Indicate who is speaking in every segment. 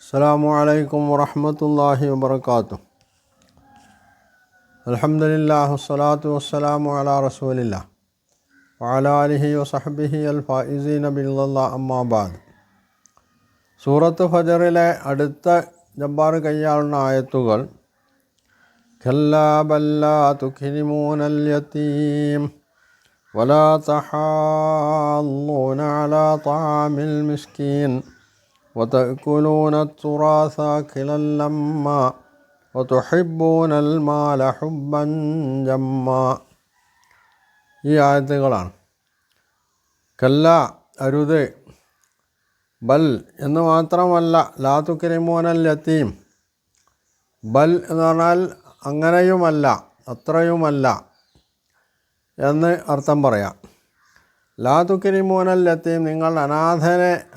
Speaker 1: അസ്സലാമു അലൈക്കും വറഹ്മത്തുള്ളാഹി വബറകാതുഹു. അൽഹംദുലില്ലാഹി വസ്സലാത്തു വസ്സലാമു അലാ റസൂലില്ലാഹ് വഅലാ ആലിഹി വസഹ്ബിഹി അൽ ഫായിസീന ബില്ലാഹി അമ്മാ ബഅദ്. സൂറത്ത് ഫജറിലെ അടുത്ത ജബ്ബാർ കയ്യാളുന്ന ആയത്തുകൾ കല്ലാ ബല്ലാ തുക്രിമൂനൽ യതീം വലാ തഹാളൂന അലാ തആമിൽ മിസ്കീൻ وتأكلون التراث أكلا لما وتحبون المال حبا جما. ഈ ആയത്തുകളാണ്. കല്ല അരുത്, ബൽ എന്ന് മാത്രമല്ല, ലാ തുക്രിമൂനൽ യതീം, ബൽ എന്ന് പറഞ്ഞാൽ അങ്ങനെയുമല്ല, അത്രയുമല്ല എന്ന് അർത്ഥം പറയാം. ലാ തുക്രിമൂനൽ യതീം, നിങ്ങൾ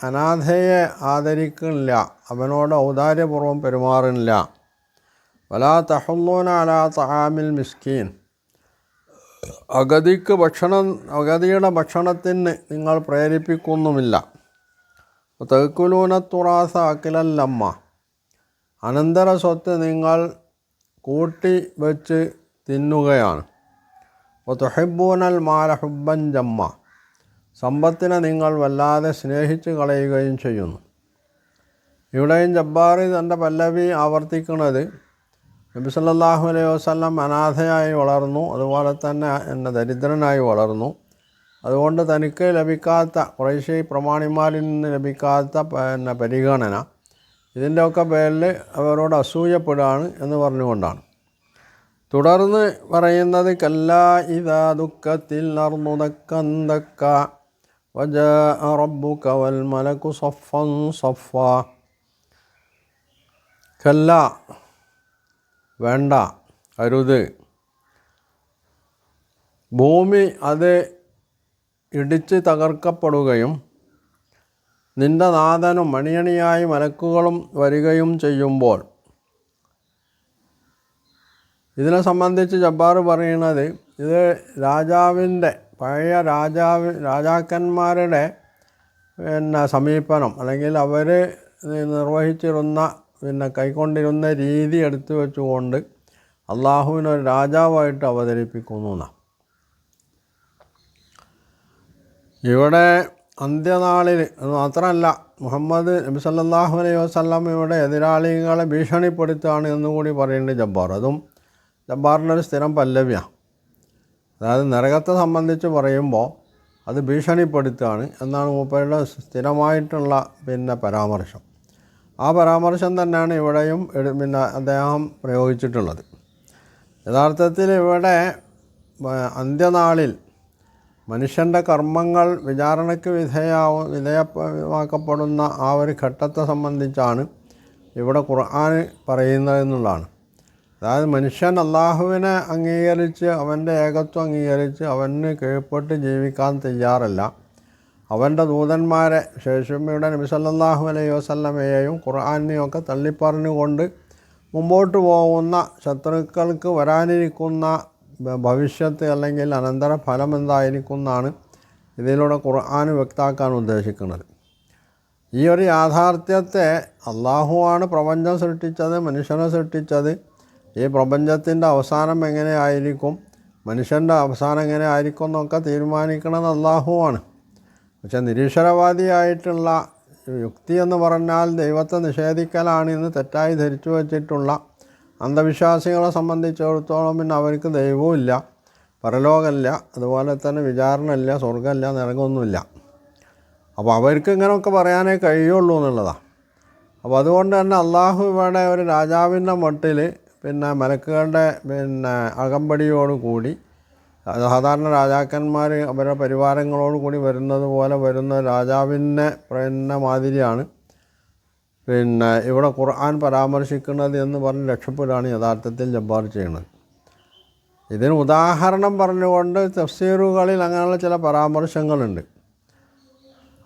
Speaker 1: അനാഥയെ ആദരിക്കുന്നില്ല, അവനോട് ഔദാര്യപൂർവ്വം പെരുമാറുന്നില്ല. വലാ തഹുല്ലൂന അലാ തആമിൽ മിസ്കീൻ, അഗതിയുടെ ഭക്ഷണത്തിന് നിങ്ങൾ പ്രേരിപ്പിക്കുന്നുമില്ല. തഅക്കുലൂന തുറാസ അക്ലൻ ലമ്മ, അനന്തര സ്വത്ത് നിങ്ങൾ കൂട്ടി വെച്ച് തിന്നുകയാണ്. വതുഹിബ്ബൂനൽ മാല ഹുബ്ബൻ ജമ്മ, സമ്പത്തിനെ നിങ്ങൾ വല്ലാതെ സ്നേഹിച്ച് കളയുകയും ചെയ്യുന്നു. ഇവിടെയും ജബ്ബാർ തൻ്റെ പല്ലവി ആവർത്തിക്കുന്നത് നബി സല്ലല്ലാഹു അലൈഹി വസല്ലം അനാഥയായി വളർന്നു, അതുപോലെ തന്നെ ദരിദ്രനായി വളർന്നു. അതുകൊണ്ട് തനിക്ക് ലഭിക്കാത്ത, ഖുറൈശി പ്രമാണിമാരിൽ നിന്ന് ലഭിക്കാത്ത പരിഗണന, ഇതിൻ്റെയൊക്കെ പേരിൽ അവരോട് അസൂയപ്പെടുകയാണ് എന്ന് പറഞ്ഞുകൊണ്ടാണ്. തുടർന്ന് പറയുന്നത് കല്ലാ ഇദാ ദുക്കത്തിൽ അർദു ദക്കൻ ദക്ക വജാഅ റബ്ബുക വൽ മലകു സഫൻ സഫാ. കല്ല, വേണ്ട, അരുത്. ഭൂമി അത് ഇടിച്ച് തകർക്കപ്പെടുകയും നിന്റെ നാഥനും മണിയണിയായി മലക്കുകളും വരികയും ചെയ്യുമ്പോൾ. ഇതിനെ സംബന്ധിച്ച് ജബ്ബാർ പറയുന്നത്, ഇത് രാജാവിൻ്റെ, പഴയ രാജാക്കന്മാരുടെ സമീപനം, അല്ലെങ്കിൽ അവർ നിർവഹിച്ചിരുന്ന കൈക്കൊണ്ടിരുന്ന രീതി എടുത്തു വെച്ചുകൊണ്ട് അള്ളാഹുവിനൊരു രാജാവായിട്ട് അവതരിപ്പിക്കുന്നു എന്നാണ്. ഇവിടെ അന്ത്യനാളിൽ മാത്രമല്ല, മുഹമ്മദ് നബി സല്ലല്ലാഹു അലൈഹി വസല്ലം ഇവിടെ എതിരാളികളെ ഭീഷണിപ്പെടുത്തുകയാണ് എന്നുകൂടി പറയുന്നുണ്ട് ജബ്ബാർ. അതും ജബ്ബാറിൻ്റെ ഒരു സ്ഥിരം പല്ലവിയാണ്. അതായത് നരകത്തെ സംബന്ധിച്ച് പറയുമ്പോൾ അത് ഭീഷണിപ്പെടുത്തുകയാണ് എന്നാണ് മൂപ്പരുടെ സ്ഥിരമായിട്ടുള്ള പരാമർശം. ആ പരാമർശം തന്നെയാണ് ഇവിടെയും അദ്ദേഹം പ്രയോഗിച്ചിട്ടുള്ളത്. യഥാർത്ഥത്തിൽ ഇവിടെ അന്ത്യനാളിൽ മനുഷ്യൻ്റെ കർമ്മങ്ങൾ വിചാരണയ്ക്ക് വിധേയമാക്കപ്പെടുന്ന ആ ഒരു ഘട്ടത്തെ സംബന്ധിച്ചാണ് ഇവിടെ ഖുർആൻ പറയുന്നതെന്നുള്ളതാണ്. അതായത് മനുഷ്യൻ അള്ളാഹുവിനെ അംഗീകരിച്ച്, അവൻ്റെ ഏകത്വം അംഗീകരിച്ച് അവന് കീഴ്പ്പെട്ട് ജീവിക്കാൻ തയ്യാറല്ല. അവൻ്റെ ദൂതന്മാരെ, ശേഷമ്മയുടെ നബി സല്ലല്ലാഹു അലൈഹി വസല്ലമയെയും ഖുർആനെയും ഒക്കെ തള്ളിപ്പറഞ്ഞുകൊണ്ട് മുമ്പോട്ട് പോകുന്ന ശത്രുക്കൾക്ക് വരാനിരിക്കുന്ന ഭവിഷ്യത്ത് അല്ലെങ്കിൽ അനന്തര ഫലം എന്തായിരിക്കുമെന്നാണ് ഇതിലൂടെ ഖുർആൻ വ്യക്തമാക്കാൻ ഉദ്ദേശിക്കുന്നത്. ഈ ഒരു യാഥാർത്ഥ്യത്തെ, അള്ളാഹുവാണ് പ്രപഞ്ചം സൃഷ്ടിച്ചത്, മനുഷ്യനെ സൃഷ്ടിച്ചത്. ഈ പ്രപഞ്ചത്തിൻ്റെ അവസാനം എങ്ങനെ ആയിരിക്കും, മനുഷ്യൻ്റെ അവസാനം എങ്ങനെ ആയിരിക്കും എന്നൊക്കെ തീരുമാനിക്കുന്നത് അള്ളാഹുവാണ്. പക്ഷെ നിരീശ്വരവാദിയായിട്ടുള്ള യുക്തി എന്ന് പറഞ്ഞാൽ ദൈവത്തെ നിഷേധിക്കലാണ് എന്ന് തെറ്റായി ധരിച്ചു വച്ചിട്ടുള്ള അന്ധവിശ്വാസികളെ സംബന്ധിച്ചിടത്തോളം അവർക്ക് ദൈവവും ഇല്ല, പരലോകമില്ല, അതുപോലെ തന്നെ വിചാരണയില്ല, സ്വർഗ്ഗമില്ല, നരകമൊന്നുമില്ല. അപ്പോൾ അവർക്ക് ഇങ്ങനെയൊക്കെ പറയാനേ കഴിയുള്ളൂ എന്നുള്ളതാണ്. അപ്പോൾ അതുകൊണ്ട് തന്നെ അള്ളാഹു ഇവിടെ ഒരു രാജാവിൻ്റെ മട്ടിൽ മലക്കുകളുടെ അകമ്പടിയോട് കൂടി, സാധാരണ രാജാക്കന്മാർ അവരുടെ പരിവാരങ്ങളോട് കൂടി വരുന്നത് പോലെ വരുന്ന രാജാവിനെ മാതിരിയാണ് ഇവിടെ ഖുർആൻ പരാമർശിക്കുന്നത് എന്ന് പറഞ്ഞ് രക്ഷപ്പെടുകയാണ് യഥാർത്ഥത്തിൽ ജബ്ബാർ ചെയ്യുന്നത്. ഇതിന് ഉദാഹരണം പറഞ്ഞുകൊണ്ട് തഫ്സീറുകളിൽ അങ്ങനെയുള്ള ചില പരാമർശങ്ങളുണ്ട്.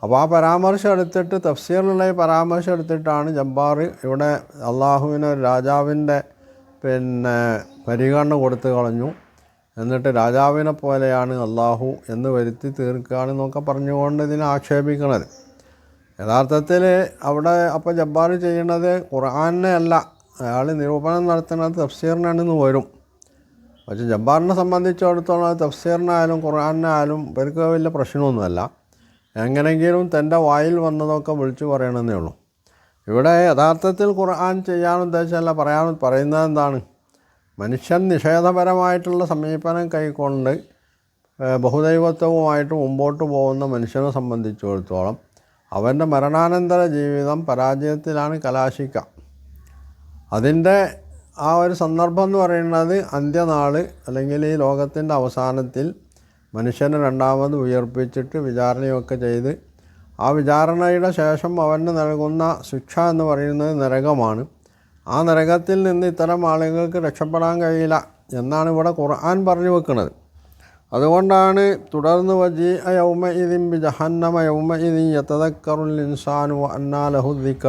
Speaker 1: അപ്പോൾ ആ പരാമർശം എടുത്തിട്ട്, തഫ്സീറിലുള്ള ഈ പരാമർശം എടുത്തിട്ടാണ് ജബ്ബാർ ഇവിടെ അള്ളാഹുവിന് ഒരു രാജാവിൻ്റെ പരിഗണന കൊടുത്തു കളഞ്ഞു, എന്നിട്ട് രാജാവിനെ പോലെയാണ് അള്ളാഹു എന്ന് വരുത്തി തീർക്കുകയാണെന്നൊക്കെ പറഞ്ഞുകൊണ്ട് ഇതിനെ ആക്ഷേപിക്കുന്നത്. യഥാർത്ഥത്തിൽ അവിടെ അപ്പോൾ ജബ്ബാർ ചെയ്യുന്നത് ഖുർആനെ അല്ല, അയാൾ നിരൂപണം നടത്തുന്നത് തഫ്സീറിനാണെന്ന് വരും. പക്ഷേ ജബ്ബാറിനെ സംബന്ധിച്ചിടത്തോളം തഫ്സീറിനായാലും ഖുർആനായാലും ഇവർക്ക് വലിയ പ്രശ്നമൊന്നുമല്ല. എങ്ങനെയെങ്കിലും തൻ്റെ വായിൽ വന്നതൊക്കെ വിളിച്ചു പറയണമെന്നേ ഉള്ളൂ. ഇവിടെ യഥാർത്ഥത്തിൽ ഖുർആൻ ചെയ്യാൻ ഉദ്ദേശമല്ല, പറയുന്നത് എന്താണ്, മനുഷ്യൻ നിഷേധപരമായിട്ടുള്ള സമീപനം കൈക്കൊണ്ട് ബഹുദൈവത്വവുമായിട്ട് മുമ്പോട്ട് പോകുന്ന മനുഷ്യനെ സംബന്ധിച്ചിടത്തോളം അവൻ്റെ മരണാനന്തര ജീവിതം പരാജയത്തിലാണ് കലാശിക്കുക. അതിൻ്റെ ആ ഒരു സന്ദർഭം എന്ന് പറയുന്നത് അന്ത്യനാൾ, അല്ലെങ്കിൽ ഈ ലോകത്തിൻ്റെ അവസാനത്തിൽ മനുഷ്യനെ രണ്ടാമത് ഉയർപ്പിച്ചിട്ട് വിചാരണയൊക്കെ ചെയ്ത് ആ വിചാരണയുടെ ശേഷം അവന് നൽകുന്ന ശിക്ഷ എന്ന് പറയുന്നത് നരകമാണ്. ആ നരകത്തിൽ നിന്ന് ഇത്തരം ആളുകൾക്ക് രക്ഷപ്പെടാൻ കഴിയില്ല എന്നാണ് ഇവിടെ ഖുർആൻ പറഞ്ഞു വെക്കുന്നത്. അതുകൊണ്ടാണ് തുടർന്ന് വജീഅ യൗമഇദിൻ ബിജഹന്നമ യൗമഇദിൻ യതദക്കറുൽ ഇൻസാനു വഅന്നാ ലഹു ദിക്റ.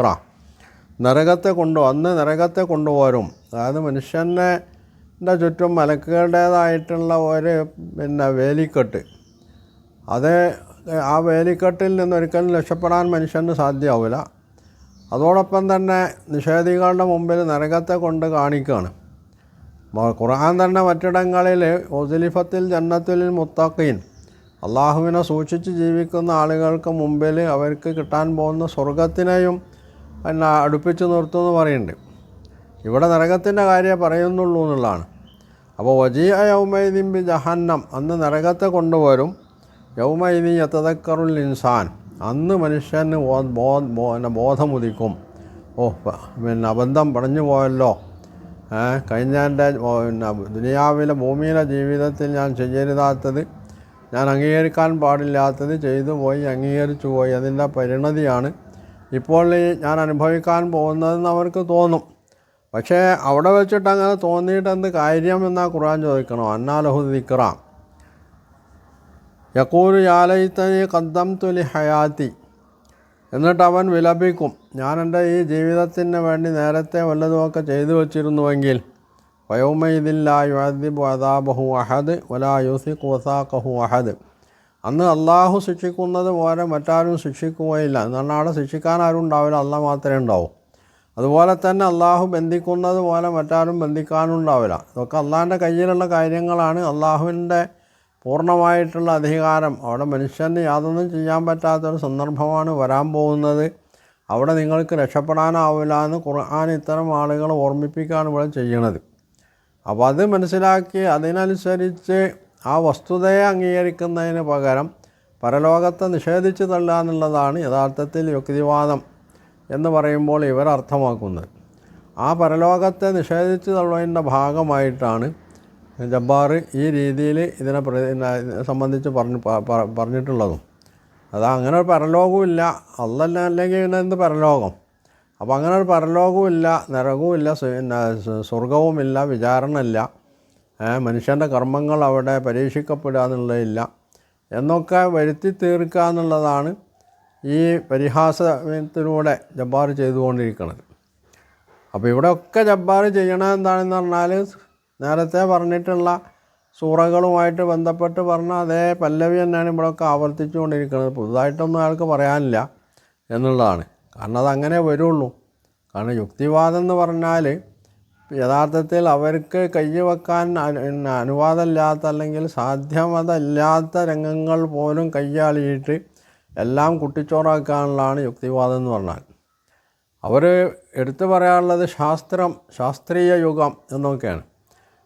Speaker 1: അന്ന് നരകത്തെ കൊണ്ടുവരും. അതായത് മനുഷ്യൻ്റെ ചുറ്റും മലക്കുകളുടേതായിട്ടുള്ള ഒരു വേലിക്കെട്ട്, അത് ആ വേലിക്കെട്ടിൽ നിന്നൊരിക്കലും രക്ഷപ്പെടാൻ മനുഷ്യന് സാധ്യമാവില്ല. അതോടൊപ്പം തന്നെ നിഷേധികളുടെ മുമ്പിൽ നരകത്തെ കൊണ്ട് കാണിക്കുകയാണ്. ഖുർആൻ തന്നെ മറ്റിടങ്ങളിൽ ഉസ്ലിഫത്തിൽ ജന്നത്തുൽ മുത്തഖീൻ, അള്ളാഹുവിനെ സൂക്ഷിച്ച് ജീവിക്കുന്ന ആളുകൾക്ക് മുമ്പിൽ അവർക്ക് കിട്ടാൻ പോകുന്ന സ്വർഗത്തിനെയും അടുപ്പിച്ച് നിർത്തുമെന്ന് പറയുന്നുണ്ട്. ഇവിടെ നരകത്തിൻ്റെ കാര്യം പറയുന്നുള്ളൂ എന്നുള്ളതാണ്. അപ്പോൾ വജീഅ യൗമഇദിൻ ബി ജഹന്നം, അന്ന് നരകത്തെ കൊണ്ടുവരും. യൗമഇദിൻ യതദക്കറുൽ ഇൻസാൻ, അന്ന് മനുഷ്യന് ബോധമുദിക്കും. അബദ്ധം പറഞ്ഞു പോയല്ലോ, കഴിഞ്ഞ എൻ്റെ ദുനിയാവിലെ ഭൂമിയിലെ ജീവിതത്തിൽ ഞാൻ ചെയ്യരുതാത്തത്, ഞാൻ അംഗീകരിക്കാൻ പാടില്ലാത്തത് ചെയ്തു പോയി, അംഗീകരിച്ചു പോയി, അതിൻ്റെ പരിണതിയാണ് ഇപ്പോൾ ഞാൻ അനുഭവിക്കാൻ പോകുന്നതെന്ന് അവർക്ക് തോന്നും. പക്ഷേ അവിടെ വെച്ചിട്ട് അങ്ങനെ തോന്നിയിട്ട് എന്ത് കാര്യം എന്നാ ഖുർആൻ ചോദിക്കണോ? അന്നാ ലഹു ദിക്റ യഖൂലു യാ ലൈതനി ഖദ്ദംതു ലി ഹയാതി. എന്നിട്ട് അവൻ വിലപിക്കും, ഞാൻ എൻ്റെ ഈ ജീവിതത്തിന് വേണ്ടി നേരത്തെ വല്ലതുമൊക്കെ ചെയ്തു വച്ചിരുന്നുവെങ്കിൽ. വയൗമഇദിൻ ലാ യുഅദ്ദിബു അദാബഹു അഹദ് വലാ യൂസിഖു വസാഖഹു അഹദ്. അന്ന് അള്ളാഹു ശിക്ഷിക്കുന്നത് പോലെ മറ്റാരും ശിക്ഷിക്കുകയില്ല. എന്നാൽ അവിടെ ശിക്ഷിക്കാൻ ആരും ഉണ്ടാവില്ല, അള്ളാഹ് മാത്രമേ ഉണ്ടാവൂ. അതുപോലെ തന്നെ അള്ളാഹു ബന്ധിക്കുന്നത് പോലെ മറ്റാരും ബന്ധിക്കാനും ഉണ്ടാവില്ല. ഇതൊക്കെ അള്ളാഹിൻ്റെ കയ്യിലുള്ള കാര്യങ്ങളാണ്. അള്ളാഹുവിൻ്റെ പൂർണ്ണമായിട്ടുള്ള അധികാരം, അവിടെ മനുഷ്യന് യാതൊന്നും ചെയ്യാൻ പറ്റാത്തൊരു സന്ദർഭമാണ് വരാൻ പോകുന്നത്. അവിടെ നിങ്ങൾക്ക് രക്ഷപ്പെടാനാവില്ല എന്ന് ഖുർആൻ ഇത്തരം ആളുകളെ ഓർമ്മിപ്പിക്കുകയാണ് ഇവിടെ ചെയ്യണത്. അപ്പോൾ അത് മനസ്സിലാക്കി അതിനനുസരിച്ച് ആ വസ്തുതയെ അംഗീകരിക്കുന്നതിന് പകരം പരലോകത്തെ നിഷേധിച്ച് തള്ളുക എന്നുള്ളതാണ് യഥാർത്ഥത്തിൽ യുക്തിവാദം എന്ന് പറയുമ്പോൾ ഇവർ അർത്ഥമാക്കുന്നത്. ആ പരലോകത്തെ നിഷേധിച്ച് തള്ളുന്നതിൻ്റെ ഭാഗമായിട്ടാണ് ജബ്ബാർ ഈ രീതിയിൽ ഇതിനെ സംബന്ധിച്ച് പറഞ്ഞിട്ടുള്ളതും. അങ്ങനെ ഒരു പരലോകവുമില്ല, അല്ലെങ്കിൽ പിന്നെ എന്ത് പരലോകം? അപ്പോൾ അങ്ങനെ ഒരു പരലോകവുമില്ല, നരകവുമില്ല, സ്വർഗവുമില്ല, വിചാരണയില്ല, മനുഷ്യൻ്റെ കർമ്മങ്ങൾ അവിടെ പരീക്ഷിക്കപ്പെടുക എന്നുള്ളതില്ല എന്നൊക്കെ വരുത്തി തീർക്കുക എന്നുള്ളതാണ് ഈ പരിഹാസത്തിലൂടെ ജബ്ബാർ ചെയ്തുകൊണ്ടിരിക്കുന്നത്. അപ്പോൾ ഇവിടെയൊക്കെ ജബ്ബാർ ചെയ്യണത് എന്താണെന്ന് പറഞ്ഞാൽ നേരത്തെ പറഞ്ഞിട്ടുള്ള സൂറകളുമായിട്ട് ബന്ധപ്പെട്ട് പറഞ്ഞ അതേ പല്ലവി തന്നെയാണ് ഇവിടെയൊക്കെ ആവർത്തിച്ചുകൊണ്ടിരിക്കുന്നത്. പുതുതായിട്ടൊന്നും അയാൾക്ക് പറയാനില്ല എന്നുള്ളതാണ്. കാരണം അതങ്ങനെ വരുള്ളൂ. കാരണം യുക്തിവാദം എന്ന് പറഞ്ഞാൽ യഥാർത്ഥത്തിൽ അവർക്ക് കയ്യവെക്കാൻ അനുവാദമില്ലാത്ത അല്ലെങ്കിൽ സാധ്യമതല്ലാത്ത രംഗങ്ങൾ പോലും കയ്യാളിയിട്ട് എല്ലാം കുട്ടിച്ചോറാക്കാനുള്ളതാണ് യുക്തിവാദം എന്ന് പറഞ്ഞാൽ. അവർ എടുത്തു പറയാനുള്ളത് ശാസ്ത്രീയ യുഗം എന്നൊക്കെയാണ്.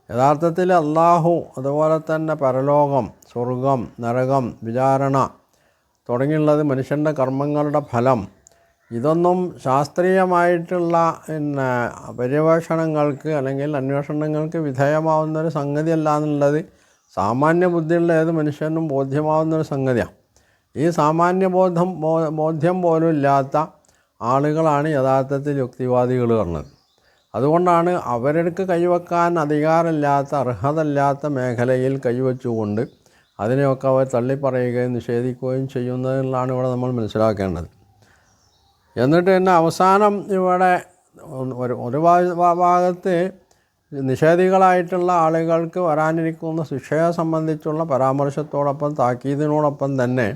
Speaker 1: യഥാർത്ഥത്തിൽ അള്ളാഹു, അതുപോലെ തന്നെ പരലോകം, സ്വർഗം, നരകം, വിചാരണ തുടങ്ങിയുള്ളത് മനുഷ്യൻ്റെ കർമ്മങ്ങളുടെ ഫലം, ഇതൊന്നും ശാസ്ത്രീയമായിട്ടുള്ള പര്യവേഷണങ്ങൾക്ക് അല്ലെങ്കിൽ അന്വേഷണങ്ങൾക്ക് വിധേയമാവുന്നൊരു സംഗതിയല്ല എന്നുള്ളത് സാമാന്യ ബുദ്ധിയുള്ള ഏത് മനുഷ്യനും ബോധ്യമാവുന്നൊരു സംഗതിയാണ്. ഈ സാമാന്യ ബോധ്യം പോലും ഇല്ലാത്ത ആളുകളാണ് യഥാർത്ഥത്തിൽ യുക്തിവാദികൾ പറഞ്ഞത്. അതുകൊണ്ടാണ് അവർക്ക് കൈവെക്കാൻ അധികാരമില്ലാത്ത, അർഹതയില്ലാത്ത മേഖലയിൽ കൈവച്ചുകൊണ്ട് അതിനെയൊക്കെ അവർ തള്ളിപ്പറയുകയും നിഷേധിക്കുകയും ചെയ്യുന്നതിലാണ് ഇവിടെ നമ്മൾ മനസ്സിലാക്കേണ്ടത്. എന്നിട്ട് തന്നെ അവസാനം ഇവിടെ ഒരു ഭാഗത്ത് നിഷേധികളായിട്ടുള്ള ആളുകൾക്ക് വരാനിരിക്കുന്ന ശിക്ഷയെ സംബന്ധിച്ചുള്ള പരാമർശത്തോടൊപ്പം താക്കീതിനോടൊപ്പം തന്നെ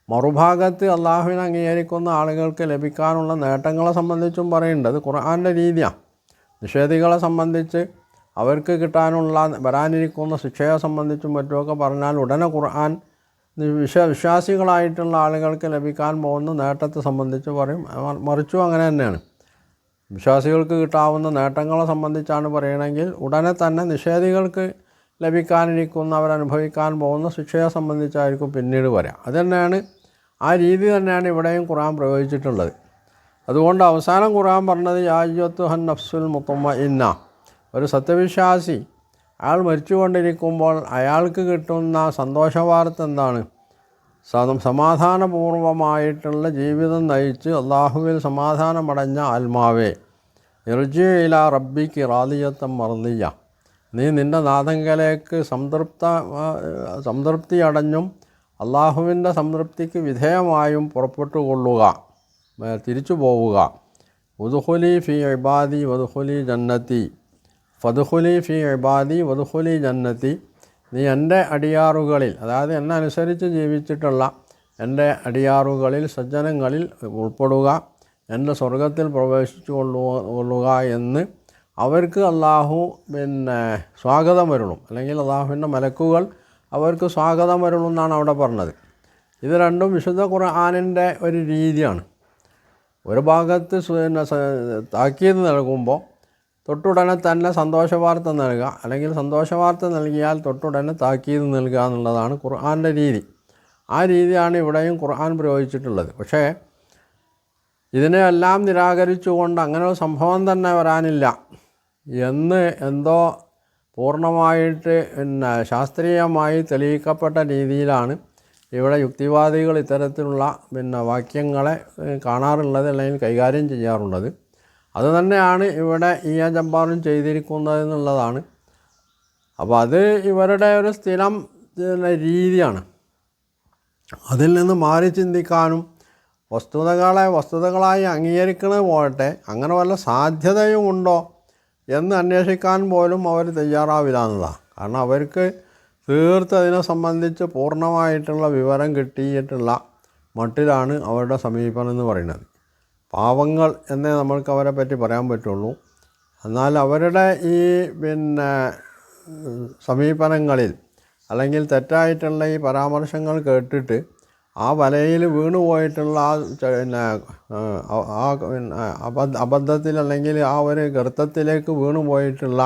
Speaker 1: മറുഭാഗത്ത് അള്ളാഹുവിനെ അംഗീകരിക്കുന്ന ആളുകൾക്ക് ലഭിക്കാനുള്ള നേട്ടങ്ങളെ സംബന്ധിച്ചും പറയുന്നുണ്ട്. അത് ഖുർആൻ്റെ രീതിയാണ്. നിഷേധികളെ സംബന്ധിച്ച് അവർക്ക് കിട്ടാനുള്ള വരാനിരിക്കുന്ന ശിക്ഷയെ സംബന്ധിച്ചും മറ്റുമൊക്കെ പറഞ്ഞാൽ ഉടനെ ഖുർആൻ വിശ്വാസികളായിട്ടുള്ള ആളുകൾക്ക് ലഭിക്കാൻ പോകുന്ന നേട്ടത്തെ സംബന്ധിച്ച് പറയും. മറിച്ചും അങ്ങനെ തന്നെയാണ്. വിശ്വാസികൾക്ക് കിട്ടാവുന്ന നേട്ടങ്ങളെ സംബന്ധിച്ചാണ് പറയണമെങ്കിൽ ഉടനെ തന്നെ നിഷേധികൾക്ക് ലഭിക്കാനിരിക്കുന്ന അവരനുഭവിക്കാൻ പോകുന്ന ശിക്ഷയെ സംബന്ധിച്ചായിരിക്കും പിന്നീട് വരാം. അതുതന്നെയാണ്, ആ രീതി തന്നെയാണ് ഇവിടെയും ഖുർആൻ പ്രയോഗിച്ചിട്ടുള്ളത്. അതുകൊണ്ട് അവസാനം ഖുർആൻ പറഞ്ഞത് യാ അയ്യുഹൻ നഫ്സുൽ മുത്മഇന്ന, ഒരു സത്യവിശ്വാസി അയാൾ മരിച്ചുകൊണ്ടിരിക്കുമ്പോൾ അയാൾക്ക് കിട്ടുന്ന സന്തോഷവാർത്ത എന്താണ്? സമാധാനപൂർവമായിട്ടുള്ള ജീവിതം നയിച്ച് അള്ളാഹുവിൽ സമാധാനമടഞ്ഞ ആത്മാവേ, ഇർജി ഇലാ റബ്ബിക്ക് റാദിയത്തം മർദിയ, നീ നിൻ്റെ നാഥങ്കലേക്ക് സംതൃപ്തി അടഞ്ഞും അള്ളാഹുവിൻ്റെ സംതൃപ്തിക്ക് വിധേയമായും പുറപ്പെട്ടുകൊള്ളുക, തിരിച്ചു പോവുക. ഉദ്ഖുലി ഫി ഇബാദി വദ്ഖുലി ജന്നത്തി, ഫദ്ഖുലി ഫി ഇബാദി വദ്ഖുലി ജന്നത്തി, നീ എൻ്റെ അടിയാറുകളിൽ, അതായത് എന്നെ അനുസരിച്ച് ജീവിച്ചിട്ടുള്ള എൻ്റെ അടിയാറുകളിൽ സജ്ജനങ്ങളിൽ ഉൾപ്പെടുക, എൻ്റെ സ്വർഗത്തിൽ പ്രവേശിച്ചു കൊള്ളുക എന്ന് അവർക്ക് അള്ളാഹു സ്വാഗതം വരണം, അല്ലെങ്കിൽ അള്ളാഹുവിൻ്റെ മലക്കുകൾ അവർക്ക് സ്വാഗതം വരണം എന്നാണ് അവിടെ പറഞ്ഞത്. ഇത് രണ്ടും വിശുദ്ധ ഖുർആനിൻ്റെ ഒരു രീതിയാണ്. ഒരു ഭാഗത്ത് താക്കീത് നൽകുമ്പോൾ തൊട്ടുടനെ തന്നെ സന്തോഷവാർത്ത നൽകുക, അല്ലെങ്കിൽ സന്തോഷവാർത്ത നൽകിയാൽ തൊട്ടുടനെ താക്കീത് നൽകുക എന്നുള്ളതാണ് ഖുർആൻ്റെ രീതി. ആ രീതിയാണ് ഇവിടെയും ഖുർആൻ പ്രയോഗിച്ചിട്ടുള്ളത്. പക്ഷേ ഇതിനെയെല്ലാം നിരാകരിച്ചുകൊണ്ട് അങ്ങനെ ഒരു സംഭവം തന്നെ വരാനില്ല എന്ന് എന്തോ പൂർണ്ണമായിട്ട് ശാസ്ത്രീയമായി തെളിയിക്കപ്പെട്ട രീതിയിലാണ് ഇവിടെ യുക്തിവാദികൾ ഇത്തരത്തിലുള്ള വാക്യങ്ങളെ കാണാറുള്ളത്, അല്ലെങ്കിൽ കൈകാര്യം ചെയ്യാറുള്ളത്. അതുതന്നെയാണ് ഇവിടെ ഇ.എ. ജബ്ബാറും ചെയ്തിരിക്കുന്നത് എന്നുള്ളതാണ്. അപ്പോൾ അത് ഇവരുടെ ഒരു സ്ഥിരം രീതിയാണ്. അതിൽ നിന്ന് മാറി ചിന്തിക്കാനും വസ്തുതകളായി അംഗീകരിക്കുന്നത് പോകട്ടെ, അങ്ങനെ വല്ല സാധ്യതയും ഉണ്ടോ എന്ന് അന്വേഷിക്കാൻ പോലും അവർ തയ്യാറാവില്ല എന്നതാണ്. കാരണം അവർക്ക് തീർത്ത് അതിനെ സംബന്ധിച്ച് പൂർണ്ണമായിട്ടുള്ള വിവരം കിട്ടിയിട്ടുള്ള മട്ടിലാണ് അവരുടെ സമീപനം എന്ന് പറയുന്നത്. പാവങ്ങൾ എന്നേ നമ്മൾക്ക് അവരെ പറ്റി പറയാൻ പറ്റുള്ളൂ. എന്നാൽ അവരുടെ ഈ സമീപനങ്ങളിൽ അല്ലെങ്കിൽ തെറ്റായിട്ടുള്ള ഈ പരാമർശങ്ങൾ കേട്ടിട്ട് ആ വലയിൽ വീണുപോയിട്ടുള്ള അബദ്ധത്തിൽ അല്ലെങ്കിൽ ആ ഒരു ഗർത്തത്തിലേക്ക് വീണുപോയിട്ടുള്ള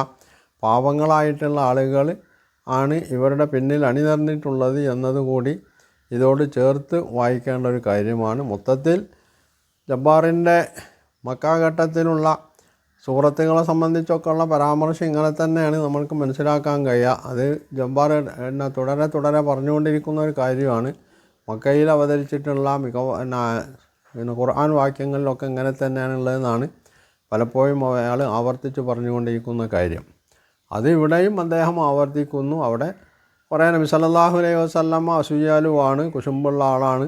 Speaker 1: പാവങ്ങളായിട്ടുള്ള ആളുകൾ ആണ് ഇവരുടെ പിന്നിൽ അണിനിരന്നിട്ടുള്ളത് എന്നതുകൂടി ഇതോട് ചേർത്ത് വായിക്കേണ്ട ഒരു കാര്യമാണ്. മൊത്തത്തിൽ ജബ്ബാറിൻ്റെ മക്കാഘട്ടത്തിലുള്ള സൂറത്തുകളെ സംബന്ധിച്ചൊക്കെയുള്ള പരാമർശം ഇങ്ങനെ തന്നെയാണ് നമ്മൾക്ക് മനസ്സിലാക്കാൻ കഴിയുക. അത് ജബ്ബാർ തുടരെ പറഞ്ഞുകൊണ്ടിരിക്കുന്ന ഒരു കാര്യമാണ്. മക്കയിൽ അവതരിച്ചിട്ടുള്ള ഖുർആൻ വാക്യങ്ങളിലൊക്കെ ഇങ്ങനെ തന്നെയാണുള്ളതെന്നാണ് പലപ്പോഴും അയാൾ ആവർത്തിച്ച് പറഞ്ഞുകൊണ്ടിരിക്കുന്ന കാര്യം. അത് ഇവിടെയും അദ്ദേഹം ആവർത്തിക്കുന്നു. അവിടെ കുറേ നബി സല്ലല്ലാഹു അലൈഹി വസല്ലമ അസൂയാലുവാണ്, കുശുമ്പുള്ള ആളാണ്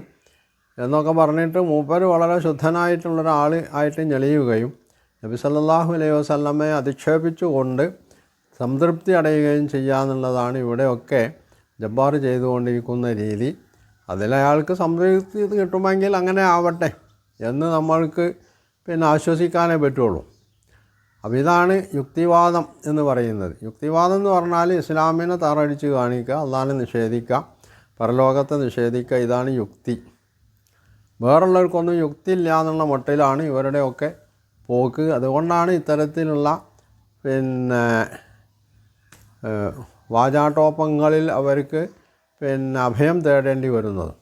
Speaker 1: എന്നൊക്കെ പറഞ്ഞിട്ട് മൂപ്പർ വളരെ ശുദ്ധനായിട്ടുള്ളൊരാൾ ആയിട്ട് ഞെളിയുകയും നബി സല്ലല്ലാഹു അലൈഹി വസല്ലമയെ അധിക്ഷേപിച്ചുകൊണ്ട് സംതൃപ്തി അടയുകയും ചെയ്യാന്നുള്ളതാണ് ഇവിടെയൊക്കെ ജബ്ബാർ ചെയ്തുകൊണ്ടിരിക്കുന്ന രീതി. അതിലയാൾക്ക് സംതൃപ്തി കിട്ടുമെങ്കിൽ അങ്ങനെ ആവട്ടെ എന്ന് നമ്മൾക്ക് ആശ്വസിക്കാനേ പറ്റുള്ളൂ. അപ്പോൾ ഇതാണ് യുക്തിവാദം എന്ന് പറയുന്നത്. യുക്തിവാദം എന്ന് പറഞ്ഞാൽ ഇസ്ലാമിനെ താറടിച്ച് കാണിക്കുക, അള്ളാഹിനെ നിഷേധിക്കുക, പരലോകത്തെ നിഷേധിക്കുക, ഇതാണ് യുക്തി. വേറുള്ളവർക്കൊന്നും യുക്തിയില്ല എന്നുള്ള മട്ടിലാണ് ഇവരുടെയൊക്കെ പോക്ക്. അതുകൊണ്ടാണ് ഇത്തരത്തിലുള്ള വാചാട്ടോപ്പങ്ങളിൽ അവർക്ക് അഭയം തേടേണ്ടി വരുന്നത്.